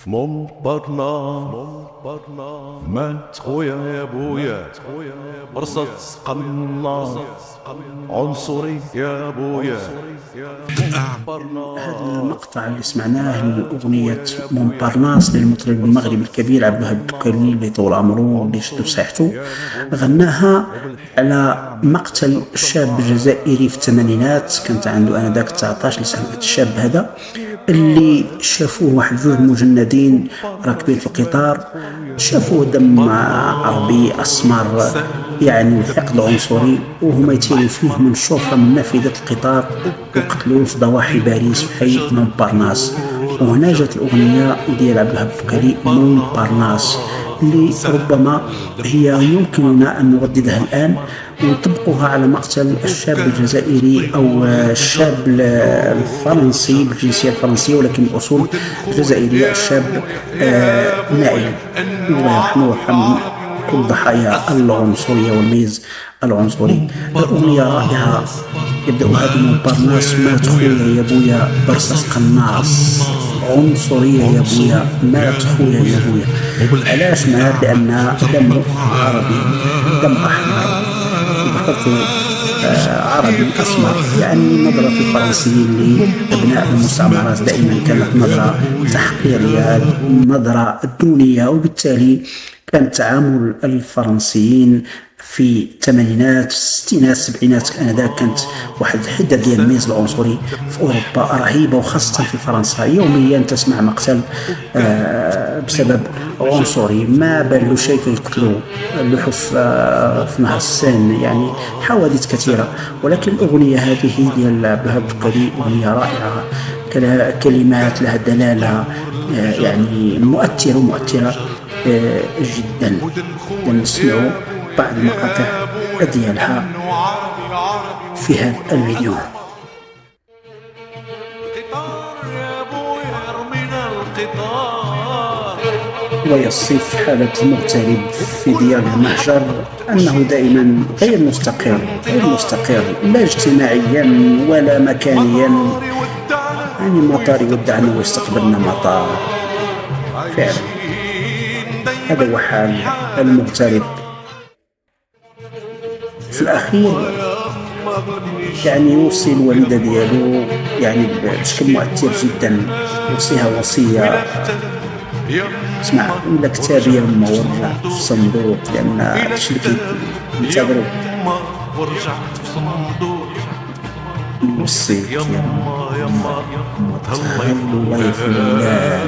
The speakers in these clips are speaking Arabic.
في مونبرنا مات خويا يا بويا رصاص قناص عنصري يا بويا. هذا المقطع اللي سمعناه لأغنية مونبارناس للمطرب المغربي الكبير عبد الوهاب الدكري اللي طول عمره اللي شدو صحته، غناها على مقتل شاب جزائري في الثمانينات، كانت عنده آنذاك 19 سنة. الشاب هذا اللي شافوه واحد جوج مجندين راكبين في القطار، شافوه دم عربي أسمر، يعني الحقد العنصري، وهما يتيروا فيه من الشرفة من نافذة القطار وقتلوه في ضواحي باريس في حي مونبارناس. وهنا جات الأغنية ديال عبد الوهاب الدكري مونبارناس، اللي ربما هي يمكننا أن نرددها الآن ونطبقها على مقتل الشاب الجزائري أو الشاب الفرنسي بالجنسية الفرنسية ولكن الأصول الجزائرية، الشاب نائل الله يرحمه ويرحم كل ضحايا العنصرية والميز العنصري. الأغنية رائعة، يبدأ مونبارناس مات خويا يا بويا برصاص قناص عنصرية يا بويا مات خويا يا بويا. علاش مات؟ لأن دم عربي، دم أحمر، ذكرته عربي أسمر. يعني نظرة الفرنسيين لأبناء المستعمرات دائما كانت نظرة تحقيرية، نظرة دونية، وبالتالي كان تعامل الفرنسيين في الثمانينات الستينات السبعينات آنذاك كانت واحد الحدة ديال الميز العنصري في أوروبا رهيبة، وخاصة في فرنسا. يوميا تسمع مقتل بسبب عنصري، ما بال شيء كيقتلوا اللحوف في نهر السين، يعني حوادث كثيرة. ولكن الأغنية هذه ديال عبد الوهاب الدكري أغنية رائعة، كلمات لها دلالة يعني مؤثرة جدا. نسمعوا بعض المقاطع ديالها في هذا الفيديو. ويصف حالة المغترب في ديار المهجر أنه دائما غير مستقر لا اجتماعيا ولا مكانيا، يعني مطار يودعنا ويستقبلنا مطار. فعلا هذا هو حال المغترب. في الأخير يعني يوصي الوالدة ديالو يعني بشكل مؤثر جدا، يوصيها وصية، اسمع ولا كتابي يا أما ورجع في الصندوق، لأن هادشي اللي كينتظرو. وصيك يا أما تهل الله في الولاد.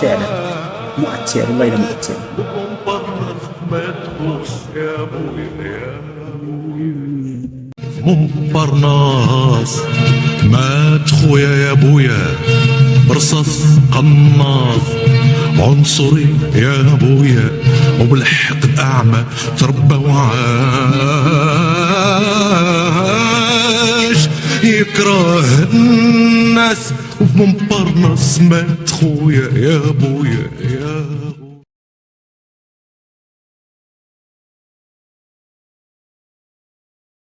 فعلا مؤثر، والله إلا مؤثر. مونبارناس مات خويا يا بويا برصاص قناص عنصري يا بويا، وبالحقد أعمى تربى وعاش يكره الناس. وفي مونبارناس مات خويا يا بويا يا